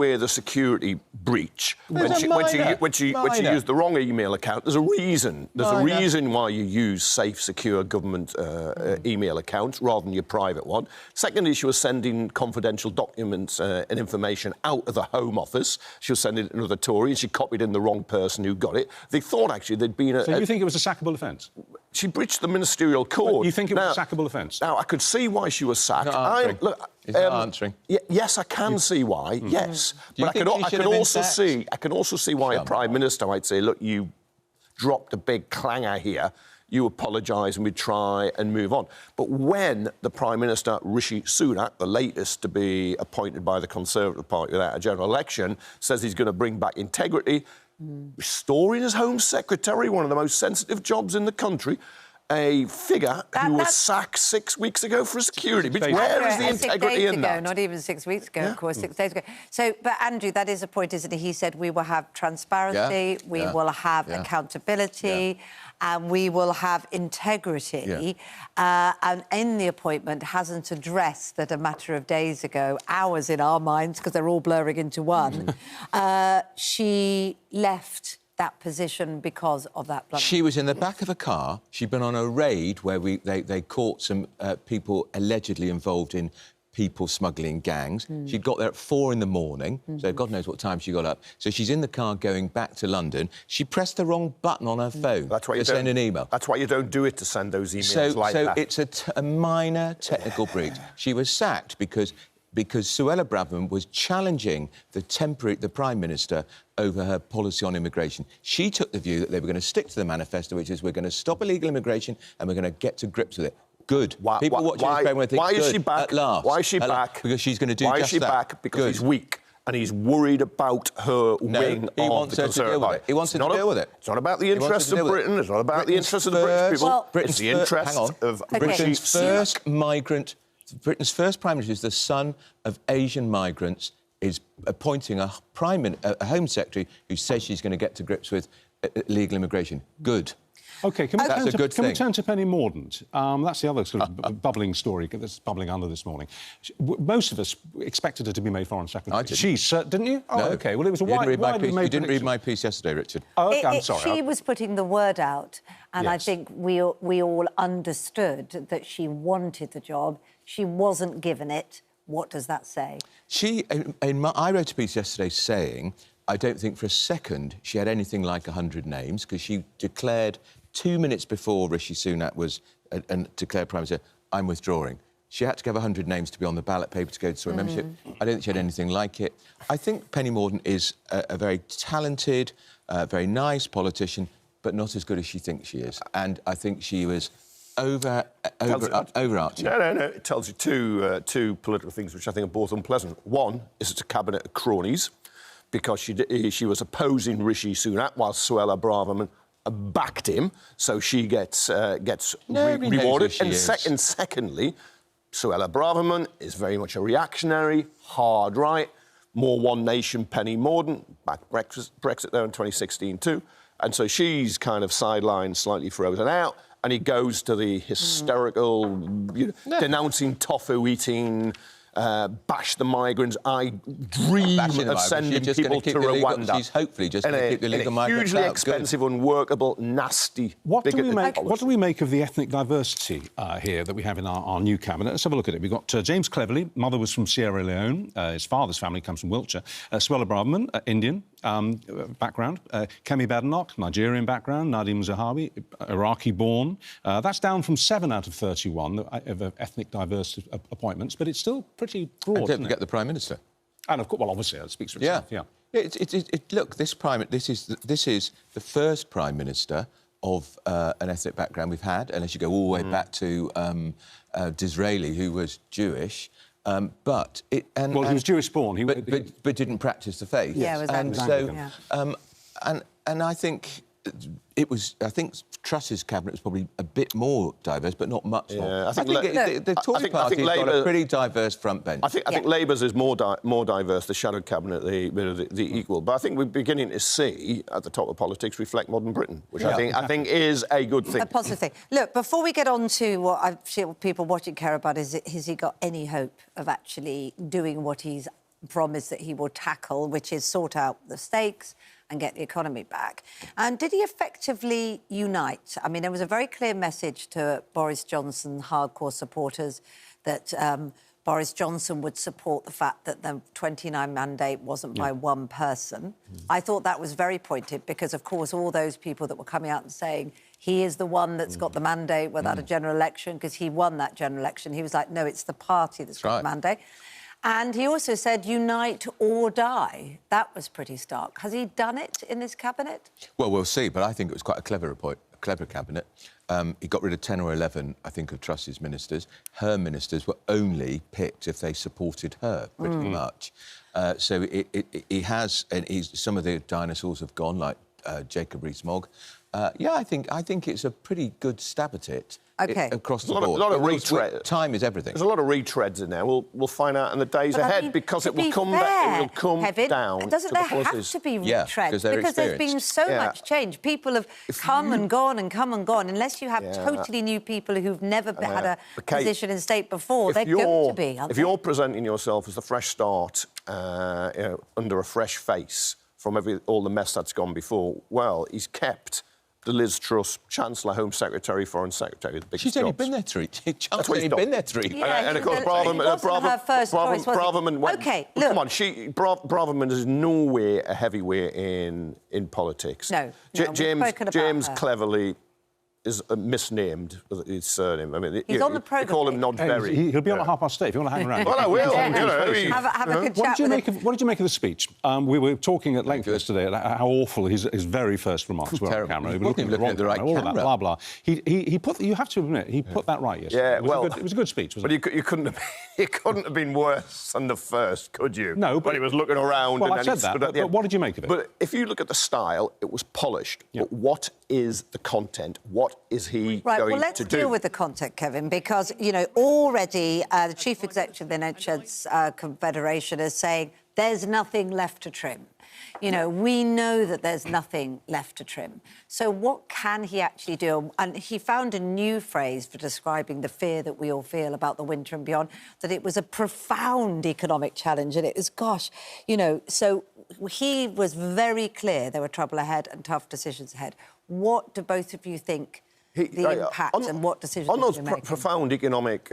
where the security breach when she used the wrong email account. There's a reason. There's a reason why you use safe, secure government email accounts rather than your private one. Secondly, she was sending confidential documents and information out of the Home Office. She was sending it to another Tory, and she copied in the wrong person who got it. They thought actually there'd been a. So you think it was a sackable offence? She breached the ministerial code. Well, you think it was a sackable offence? Now, I could see why she was sacked. He's not answering. Yes, I can see why. Yes, but I can also see why a Prime Minister might say, "Look, you dropped a big clanger here. You apologise and we try and move on." But when the Prime Minister, Rishi Sunak, the latest to be appointed by the Conservative Party without a general election, says he's going to bring back integrity, restoring his Home Secretary, one of the most sensitive jobs in the country, a figure who was sacked 6 weeks ago for security. But where is the integrity in that? Not even 6 weeks ago, of course, 6 days ago. So, but Andrew, that is a point, isn't it? He said we will have transparency, we will have accountability, and we will have integrity. And in the appointment hasn't addressed that a matter of days ago, hours in our minds, because they're all blurring into one, she left that position because of that blood. She was in the back of a car. She'd been on a raid where they caught some people allegedly involved in people smuggling gangs. She'd got there at 4 a.m, so God knows what time she got up. So she's in the car going back to London. She pressed the wrong button on her phone to send an email. That's why you don't do it, to send those emails like that. So it's a minor technical breach. She was sacked because Suella Braverman was challenging the Prime Minister over her policy on immigration. She took the view that they were going to stick to the manifesto, which is we're going to stop illegal immigration and we're going to get to grips with it. Good. People watching this program think, why is she back? At last. Why is she back? Because she's going to do just that. Why is she back? Because he's weak. And he's worried about her wing of the Conservative Party. He wants her to deal with it. It's not about the interests of Britain. It's not about the interests of the British people. It's the interests of Britain's first migrant. Britain's first Prime Minister is the son of Asian migrants, is appointing a Home Secretary who says she's going to get to grips with illegal immigration. Good. OK, can we turn to Penny Mordaunt? That's the other sort of bubbling story that's bubbling under this morning. Most of us expected her to be made Foreign Secretary. I didn't. Didn't you? Oh, no. OK. Well, it was a widely You didn't read my piece yesterday, Richard. Oh, OK, I'm sorry. She was putting the word out, and I think we all understood that she wanted the job. She wasn't given it. What does that say? I wrote a piece yesterday saying I don't think for a second she had anything like 100 names, because she declared 2 minutes before Rishi Sunak was declared Prime Minister, I'm withdrawing. She had to give 100 names to be on the ballot paper to go to membership. I don't think she had anything like it. I think Penny Mordaunt is a very talented, very nice politician, but not as good as she thinks she is. And I think she was overarching. No. It tells you two political things which I think are both unpleasant. One is it's a cabinet of cronies, because she was opposing Rishi Sunak while Suella Braverman backed him, so she gets rewarded. And secondly, Suella Braverman is very much a reactionary, hard right, more One Nation. Penny Mordaunt backed Brexit there in 2016 too, and so she's kind of sidelined, slightly frozen out. And he goes to the hysterical, denouncing tofu-eating, bash the migrants. I dream of sending people to Rwanda. She's hopefully just going to keep the illegal migrants out. Hugely expensive, unworkable, nasty. What do we make of the ethnic diversity here that we have in our new cabinet? Let's have a look at it. We've got James Cleverly. Mother was from Sierra Leone. His father's family comes from Wiltshire. Suella Braverman, Indian background. Kemi Badenoch, Nigerian background. Nadim Zahawi, Iraqi-born. That's down from 7 out of 31 of ethnic diverse appointments, but it's still pretty broad. And don't forget the Prime Minister. And of course, well, obviously, it speaks for itself. Look, this is the first Prime Minister of an ethnic background we've had, unless you go all the way back to Disraeli, who was Jewish. He was Jewish-born, but didn't practice the faith. Yeah, it was and I think it was. I think Truss's cabinet was probably a bit more diverse, but not much more. I think the Tory party's got a pretty diverse front bench. I think Labour's is more diverse, the shadow cabinet, the equal. But I think we're beginning to see, at the top of politics, reflect modern Britain, which I think is a good thing. A positive thing. Look, before we get on to what I feel people watching care about, has he got any hope of actually doing what he's promised that he will tackle, which is sort out the stakes and get the economy back. And did he effectively unite? I mean, there was a very clear message to Boris Johnson hardcore supporters that Boris Johnson would support the fact that the 29 mandate wasn't by one person. I thought that was very pointed because, of course, all those people that were coming out and saying he is the one that's got the mandate without a general election because he won that general election, he was like, no, it's the party that's got the mandate. And he also said, unite or die. That was pretty stark. Has he done it in this cabinet? Well, we'll see, but I think it was quite a clever report, a clever cabinet. He got rid of 10 or 11, I think, of Truss's ministers. Her ministers were only picked if they supported her, pretty much. So he has... And some of the dinosaurs have gone, like Jacob Rees-Mogg. Yeah, I think it's a pretty good stab at it. OK. Across the board. A lot of retread. Time is everything. There's a lot of retreads in there. We'll find out in the days ahead because it will come down doesn't there have to be retreads? Because there's been so much change. People have come and gone and come and gone. Unless you have totally new people who've never had a position in state before, they're going to be, if you're presenting yourself as a fresh start, under a fresh face from all the mess that's gone before, well, he's kept the Liz Truss, Chancellor, Home Secretary, Foreign Secretary, the biggest She's only jobs. been there 3. That's what he's been there 3. Yeah, and of course, Braverman went... OK, look... Come on, Braverman is nowhere a heavyweight in politics. No, James Cleverly is misnamed his surname. I mean, he's on the programme. They call him Nodberry. He'll be on at 8:30 if you want to hang around. Well, I will. Have a good chat with him. What did you make of the speech? We were talking at length yesterday about how awful his very first remarks were on camera. He wasn't looking at the right camera. All that, blah, blah. He put... You have to admit, he put that right yesterday. Yeah, it was a good speech, wasn't it? But you couldn't have been worse than the first, could you? No, but... When he was looking around Well, and I then said he that, stood at the but end. what did you make of it? But if you look at the style, it was polished. Yeah. But what is the content? What is he Right, going well, let's to do? deal with the content, Kevin, because, you know, already the Chief Executive of the NHS Confederation is saying there's nothing left to trim. You know, we know that there's nothing left to trim. So what can he actually do? And he found a new phrase for describing the fear that we all feel about the winter and beyond, that it was a profound economic challenge. And it is, gosh, you know, so he was very clear there were trouble ahead and tough decisions ahead. What do both of you think the impact and what decisions on those he making? profound economic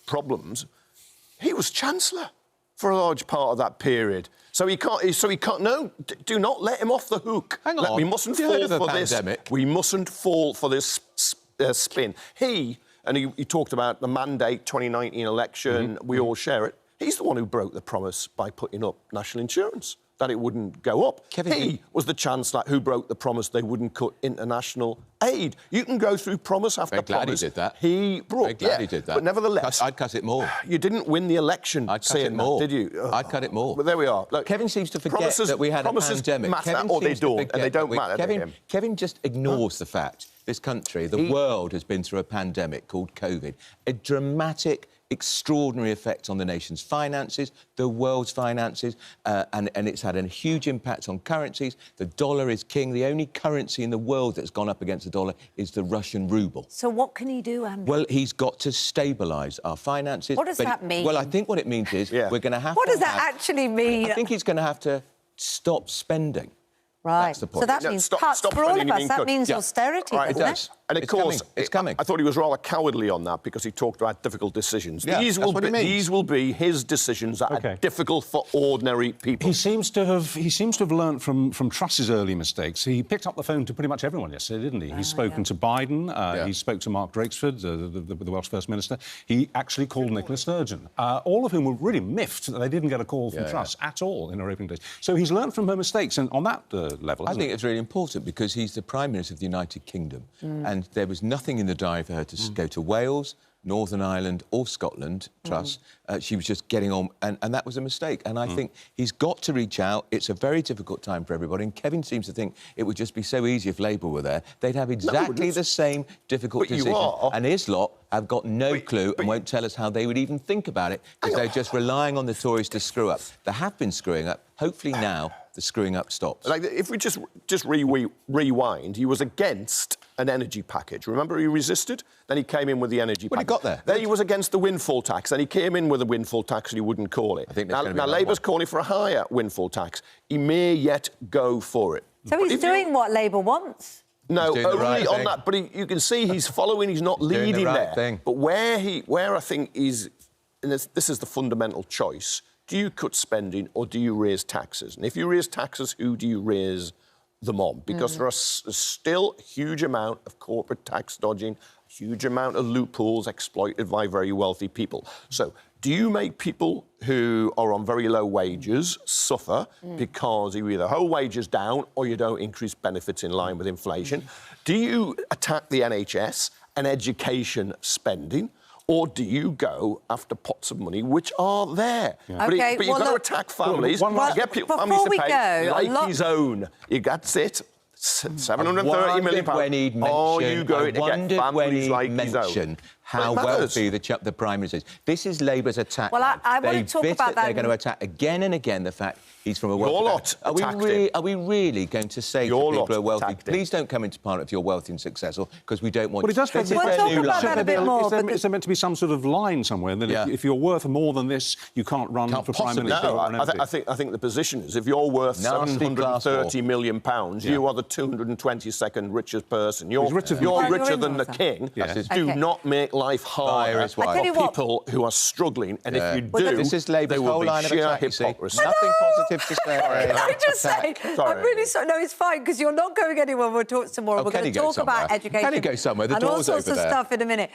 problems, he was Chancellor for a large part of that period. So he can't. No, do not let him off the hook. Hang on. We mustn't fall for this. We mustn't fall for this spin. He talked about the mandate 2019 election. We all share it. He's the one who broke the promise by putting up national insurance, that it wouldn't go up. He was the Chancellor who broke the promise they wouldn't cut international aid. You can go through promise after promise. Glad he did that. He broke. Glad he did that. But nevertheless, I'd cut it more. You didn't win the election. I'd cut it more. Did you? I'd cut it more. But there we are. Look, Kevin seems to forget that we had a pandemic. Matter, or they don't, and they don't matter to him. Kevin just ignores the fact this country, the world, has been through a pandemic called COVID. A dramatic, extraordinary effect on the nation's finances, the world's finances, and it's had a huge impact on currencies. The dollar is king. The only currency in the world that's gone up against the dollar is the Russian ruble. So what can he do, Andrew? Well, he's got to stabilise our finances. What does that mean? Well, I think what it means is we're going to have What does that actually mean? I think he's going to have to stop spending. Right. That's the point. So that means cuts for all of us. That means austerity, right, doesn't it? And of course, it's coming. I thought he was rather cowardly on that because he talked about difficult decisions. Yeah, these will be his decisions that are difficult for ordinary people. He seems to have learnt from Truss's early mistakes. He picked up the phone to pretty much everyone yesterday, didn't he? He's spoken to Biden. He spoke to Mark Drakeford, the Welsh First Minister. He actually called Nicola Sturgeon, all of whom were really miffed that they didn't get a call from Truss at all in her opening days. So he's learnt from her mistakes, and on that level, I think it's really important because he's the Prime Minister of the United Kingdom, and there was nothing in the diary for her to go to Wales, Northern Ireland or Scotland, Truss. She was just getting on, and that was a mistake. And I think he's got to reach out. It's a very difficult time for everybody, and Kevin seems to think it would just be so easy if Labour were there. They'd have exactly the same difficult decision. And his lot have got no clue and won't tell us how they would even think about it because they're just relying on the Tories to screw up. They have been screwing up. Hopefully now the screwing up stops. Like, if we just rewind, he was against an energy package. Remember, he resisted? Then he came in with the energy package. He got there. Then he was against the windfall tax. Then he came in with a windfall tax and he wouldn't call it. I think now Labour's calling for a higher windfall tax. He may yet go for it. So he's doing what Labour wants? No, only on that. But you can see he's following. He's not leading there. But where I think is, and this is the fundamental choice: do you cut spending or do you raise taxes? And if you raise taxes, who do you raise them on? Because there's still a huge amount of corporate tax dodging, a huge amount of loopholes exploited by very wealthy people. So do you make people who are on very low wages suffer because you either hold wages down or you don't increase benefits in line with inflation? Do you attack the NHS and education spending? Or do you go after pots of money which are there? Yeah. But you've got to attack families. Get people, families to pay like his own. That's it. £730 million. You going to get families like his own? How wealthy the Prime Minister is. This is Labour's attack. Well, I want to talk about that. They're going to attack again and again the fact he's from a wealthy... Are we really going to say to people who are wealthy, please don't come into Parliament if you're wealthy and successful, because we don't want... Well, he does talk about that a bit more. Is there meant to be some sort of line somewhere that if you're worth more than this, you can't run for Prime Minister? No, I think the position is if you're worth £730 million, you are the 222nd richest person. You're richer than the king. Do not make life harder for people who are struggling, and if you do, this is Labour's whole line of attack. Nothing positive to say. I just say, I'm really sorry. No, it's fine, because you're not going anywhere. We'll talk some more. We're going to talk about education. Can he go somewhere? The and all door's sorts over of there. stuff in a minute.